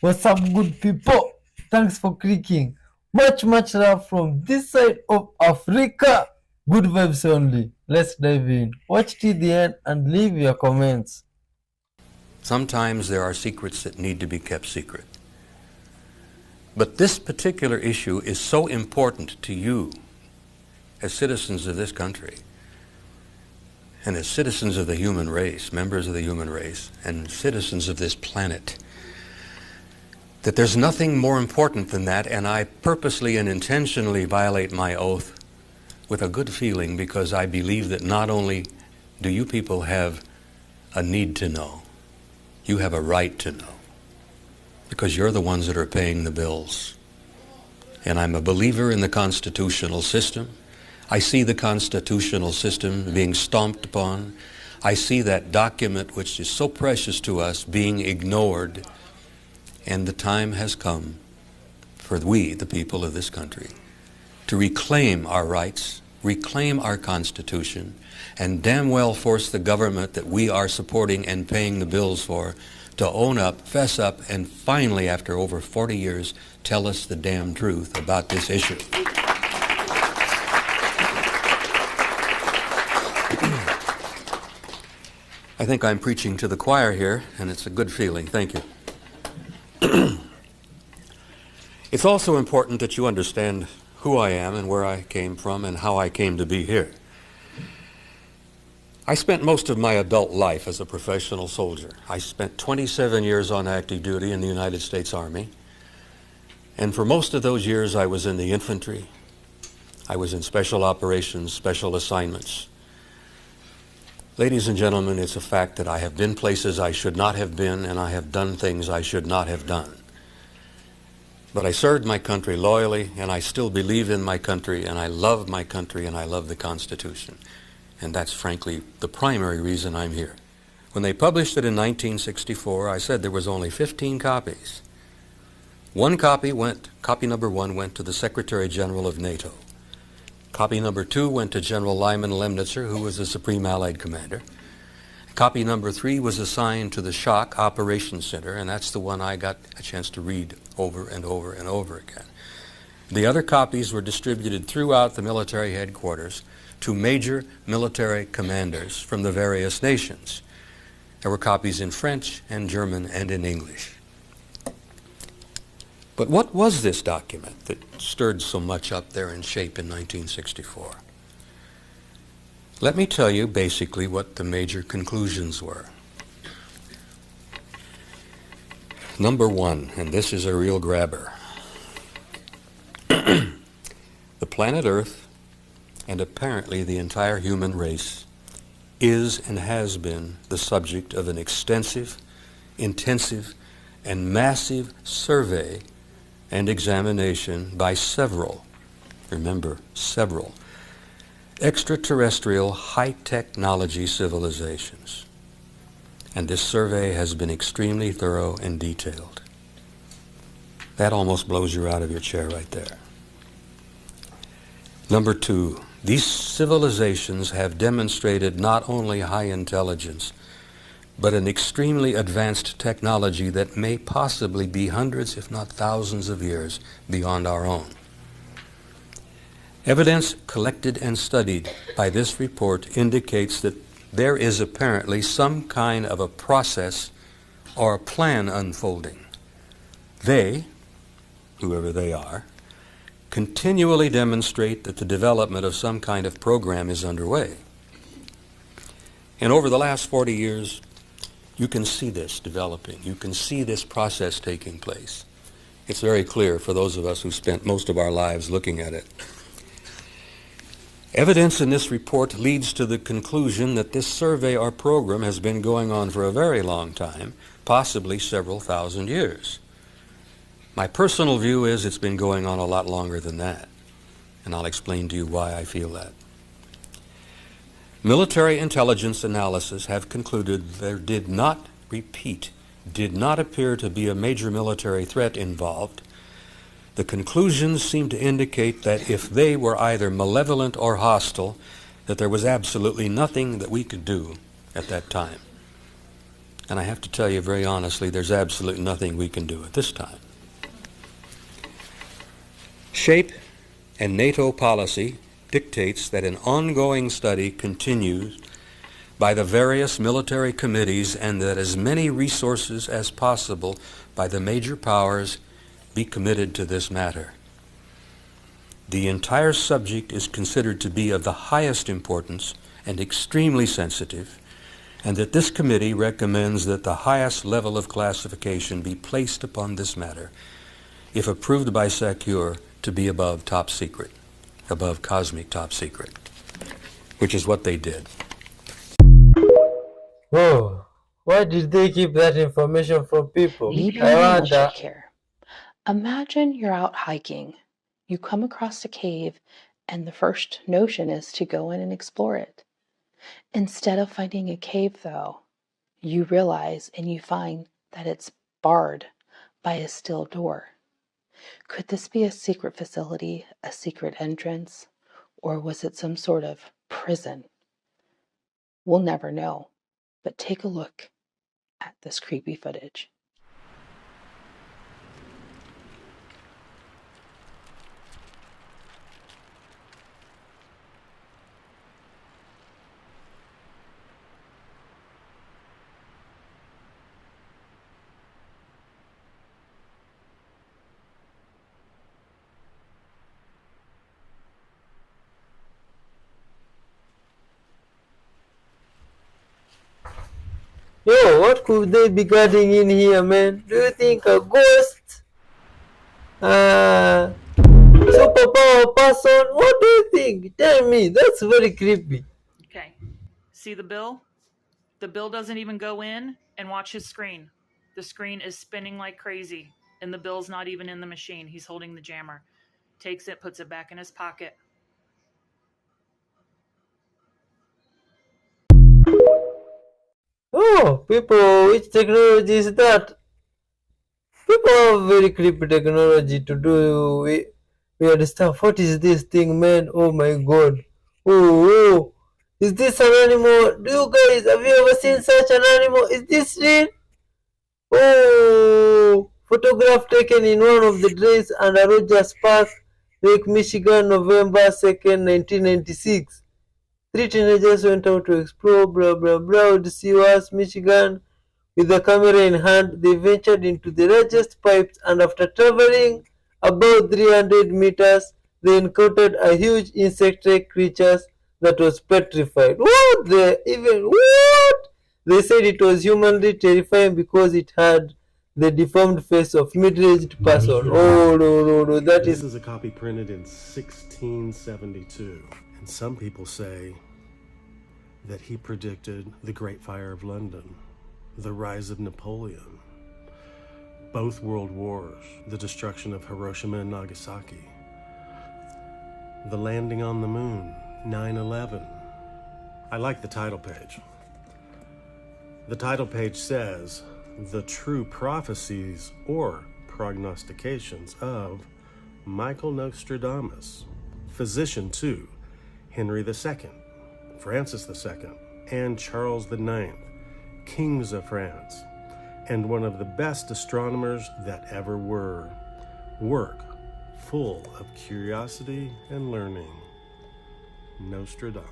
What's up, good people? Thanks for clicking. Much love from this side of Africa. Good vibes only. Let's dive in. Watch till the end and leave your comments. Sometimes there are secrets that need to be kept secret. But this particular issue is so important to you as citizens of this country and as citizens of the human race, members of the human race, and citizens of this planet, that there's nothing more important than that, and I purposely and intentionally violate my oath with a good feeling, because I believe that not only do you people have a need to know, you have a right to know, because you're the ones that are paying the bills. And I'm a believer in the constitutional system. I see the constitutional system being stomped upon. I see that document, which is so precious to us, being ignored. And the time has come for we, the people of this country, to reclaim our rights, reclaim our Constitution, and damn well force the government that we are supporting and paying the bills for to own up, fess up, and finally, after over 40 years, tell us the damn truth about this issue. I think I'm preaching to the choir here, and it's a good feeling. Thank you. It's also important that you understand who I am and where I came from and how I came to be here. I spent most of my adult life as a professional soldier. I spent 27 years on active duty in the United States Army, and for most of those years I was in the infantry. I was in special operations, special assignments. Ladies and gentlemen, it's a fact that I have been places I should not have been, and I have done things I should not have done. But I served my country loyally, and I still believe in my country, and I love my country, and I love the Constitution. And that's frankly the primary reason I'm here. When they published it in 1964, I said there was only 15 copies. Copy number one went to the Secretary General of NATO. Copy number 2 went to General Lyman Lemnitzer, who was the Supreme Allied Commander. Copy number 3 was assigned to the Shock Operations Center, and that's the one I got a chance to read over and over and over again. The other copies were distributed throughout the military headquarters to major military commanders from the various nations. There were copies in French and German and in English. But what was this document that stirred so much up there in shape in 1964? Let me tell you basically what the major conclusions were. Number 1, and this is a real grabber. The planet Earth, and apparently the entire human race, is and has been the subject of an extensive, intensive, and massive survey and examination by several, remember, several, extraterrestrial high-technology civilizations. And this survey has been extremely thorough and detailed. That almost blows you out of your chair right there. Number 2, these civilizations have demonstrated not only high intelligence, but an extremely advanced technology that may possibly be hundreds, if not thousands of years beyond our own. Evidence collected and studied by this report indicates that there is apparently some kind of a process or a plan unfolding. They, whoever they are, continually demonstrate that the development of some kind of program is underway. And over the last 40 years, you can see this developing. You can see this process taking place. It's very clear for those of us who spent most of our lives looking at it. Evidence in this report leads to the conclusion that this survey or program has been going on for a very long time, possibly several thousand years. My personal view is it's been going on a lot longer than that, and I'll explain to you why I feel that. Military intelligence analysis have concluded there did not appear to be a major military threat involved. The conclusions seem to indicate that if they were either malevolent or hostile, that there was absolutely nothing that we could do at that time. And I have to tell you very honestly, there's absolutely nothing we can do at this time. Shape and NATO policy dictates that an ongoing study continues by the various military committees and that as many resources as possible by the major powers be committed to this matter. The entire subject is considered to be of the highest importance and extremely sensitive, and that this committee recommends that the highest level of classification be placed upon this matter, if approved by SECURE, to be above top secret, above cosmic top secret, which is what they did. Oh, why did they keep that information from people? Maybe I a wonder. trick here. Imagine you're out hiking. You come across a cave, and the first notion is to go in and explore it. Instead of finding a cave, though, you realize and you find that it's barred by a steel door. Could this be a secret facility, a secret entrance, or was it some sort of prison? We'll never know, but take a look at this creepy footage. Yo, what could they be guarding in here, man? Do you think a ghost? Superpower person? What do you think? Tell me. That's very creepy. Okay. See the bill? The bill doesn't even go in, and watch his screen. The screen is spinning like crazy, and the bill's not even in the machine. He's holding the jammer. Takes it, puts it back in his pocket. Oh, people, which technology is that? People have very creepy technology to do weird stuff. What is this thing, man? Oh my god. Oh. Is this an animal? Do you guys, have you ever seen such an animal? Is this real? Oh, photograph taken in one of the drains under Rogers Park, Lake Michigan, November 2nd, 1996. 3 teenagers went out to explore blah blah blah the Seawas, Michigan. With the camera in hand, they ventured into the largest pipes, and after traveling about 300 meters, they encountered a huge insect-like creature that was petrified. What? What? They said it was humanly terrifying because it had the deformed face of middle-aged person. Oh no, that This is. is a copy printed in 1672, and some people say that he predicted the Great Fire of London, the rise of Napoleon, both world wars, the destruction of Hiroshima and Nagasaki, the landing on the moon, 9/11. I like the title page. The title page says, "The True Prophecies or Prognostications of Michael Nostradamus, Physician to Henry II, Francis II, and Charles IX, Kings of France, and one of the best astronomers that ever were. Work full of curiosity and learning. Nostradamus."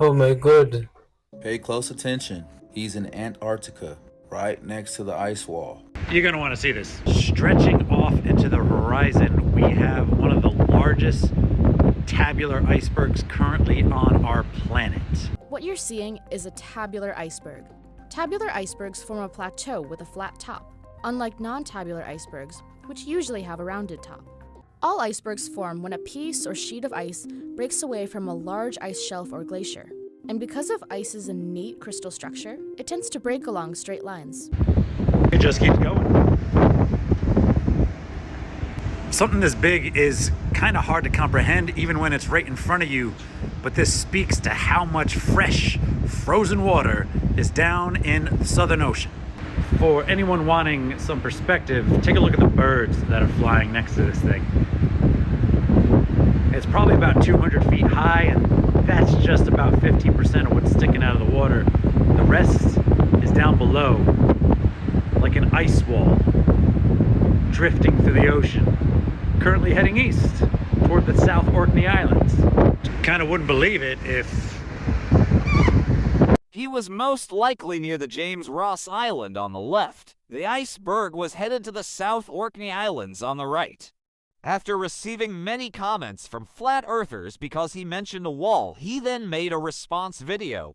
Oh my god. Pay close attention. He's in Antarctica, right next to the ice wall. You're going to want to see this. Stretching off into the horizon, we have one of the largest tabular icebergs currently on our planet. What you're seeing is a tabular iceberg. Tabular icebergs form a plateau with a flat top, unlike non-tabular icebergs, which usually have a rounded top. All icebergs form when a piece or sheet of ice breaks away from a large ice shelf or glacier. And because of ice's innate crystal structure, it tends to break along straight lines. It just keeps going. Something this big is kind of hard to comprehend even when it's right in front of you, but this speaks to how much fresh, frozen water is down in the Southern Ocean. For anyone wanting some perspective, take a look at the birds that are flying next to this thing. It's probably about 200 feet high and that's just about 15% of what's sticking out of the water. The rest is down below, like an ice wall, drifting through the ocean, currently heading east toward the South Orkney Islands. Kind of wouldn't believe it if he was most likely near the James Ross Island on the left. The iceberg was headed to the South Orkney Islands on the right. After receiving many comments from flat earthers because he mentioned a wall, he then made a response video.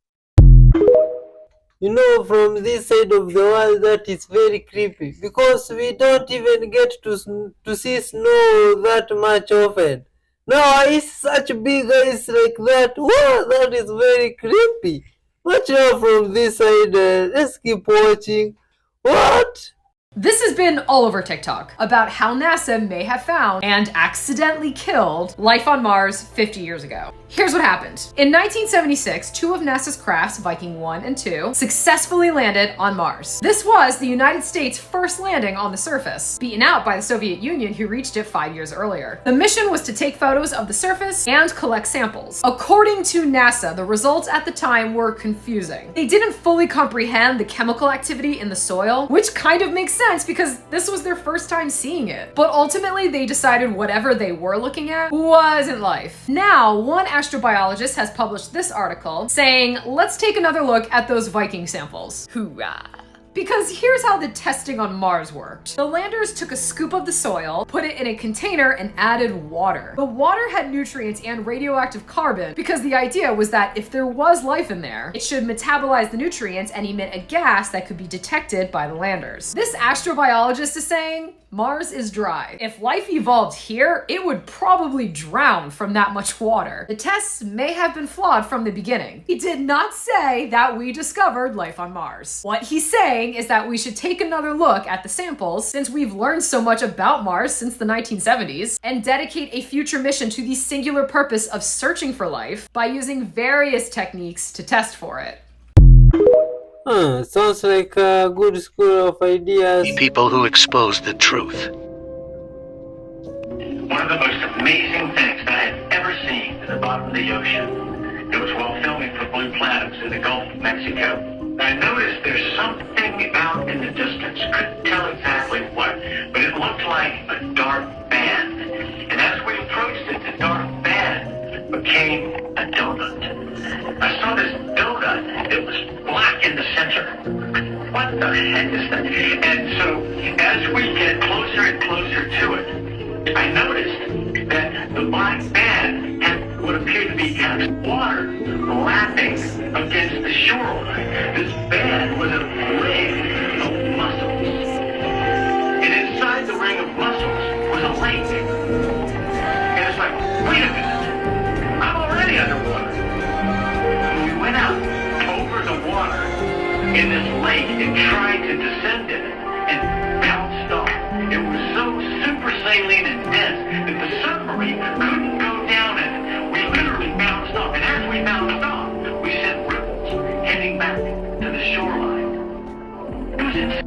You know, from this side of the world, that is very creepy because we don't even get to see snow that much often. Now, ice, such big ice like that, wow, that is very creepy. Watch out from this side, let's keep watching. What? This has been all over TikTok about how NASA may have found and accidentally killed life on Mars 50 years ago. Here's what happened. In 1976, two of NASA's crafts, Viking 1 and 2, successfully landed on Mars. This was the United States' first landing on the surface, beaten out by the Soviet Union, who reached it 5 years earlier. The mission was to take photos of the surface and collect samples. According to NASA, the results at the time were confusing. They didn't fully comprehend the chemical activity in the soil, which kind of makes sense because this was their first time seeing it. But ultimately, they decided whatever they were looking at wasn't life. Now, one astrobiologist has published this article saying, let's take another look at those Viking samples. Hoorah! Because here's how the testing on Mars worked. The landers took a scoop of the soil, put it in a container, and added water. The water had nutrients and radioactive carbon because the idea was that if there was life in there, it should metabolize the nutrients and emit a gas that could be detected by the landers. This astrobiologist is saying, Mars is dry. If life evolved here, it would probably drown from that much water. The tests may have been flawed from the beginning. He did not say that we discovered life on Mars. What he's saying is that we should take another look at the samples, since we've learned so much about Mars since the 1970s, and dedicate a future mission to the singular purpose of searching for life by using various techniques to test for it. Sounds like a good school of ideas. People who expose the truth. One of the most amazing things that I have ever seen at the bottom of the ocean. It was while filming for Blue Planets in the Gulf of Mexico. I noticed there's something out in the distance. Couldn't tell exactly what, but it looked like a dark band. And as we approached it, the dark band became a donut. I saw this donut. It was black in the center. What the heck is that? And so as we get closer and closer to it, I noticed that the black band had what appeared to be kind of water lapping against the shoreline. This band was a ring of mussels. And inside the ring of mussels was a lake. And it's like, wait a minute, I'm already underwater. And we went out over the water in this lake and tried to descend in it and bounced off. It was so super saline and dense that the submarine couldn't go down in it. We literally bounced off, and as we bounced off, we sent ripples heading back to the shoreline. It was insane.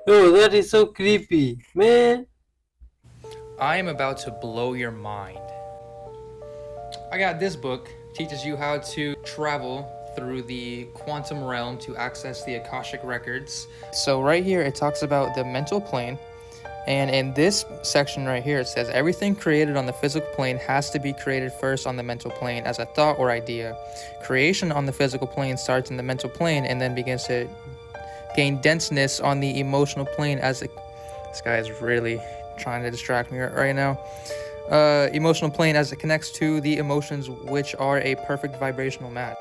Oh, that is so creepy, man. I am about to blow your mind. I got this book, teaches you how to travel through the quantum realm to access the Akashic records. So right here it talks about the mental plane, and in this section right here it says everything created on the physical plane has to be created first on the mental plane as a thought or idea. Creation on the physical plane starts in the mental plane and then begins to gain denseness on the emotional plane as it... This guy is really trying to distract me right now. Emotional plane as it connects to the emotions, which are a perfect vibrational match.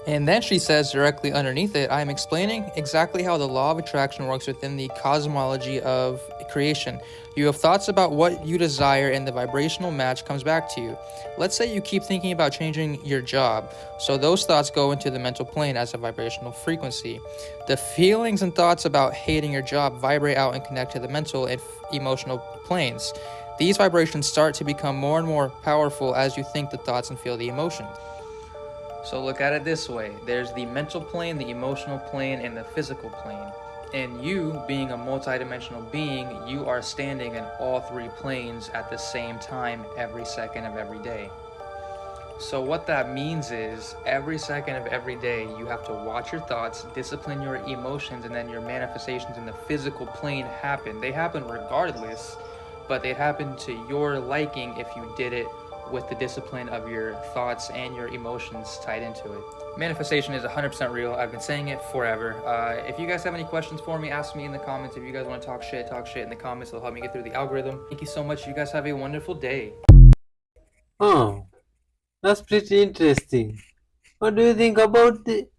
And then she says directly underneath it, I am explaining exactly how the law of attraction works within the cosmology of creation. You have thoughts about what you desire and the vibrational match comes back to you. Let's say you keep thinking about changing your job. So those thoughts go into the mental plane as a vibrational frequency. The feelings and thoughts about hating your job vibrate out and connect to the mental and emotional planes. These vibrations start to become more and more powerful as you think the thoughts and feel the emotions. So look at it this way. There's the mental plane, the emotional plane, and the physical plane. And you, being a multidimensional being, you are standing in all three planes at the same time every second of every day. So what that means is every second of every day you have to watch your thoughts, discipline your emotions, and then your manifestations in the physical plane happen. They happen regardless, but they'd happen to your liking if you did it with the discipline of your thoughts and your emotions tied into it. Manifestation is 100% real. I've been saying it forever. If you guys have any questions for me, ask me in the comments. If you guys want to talk shit in the comments. It'll help me get through the algorithm. Thank you so much. You guys have a wonderful day. Oh, that's pretty interesting. What do you think about the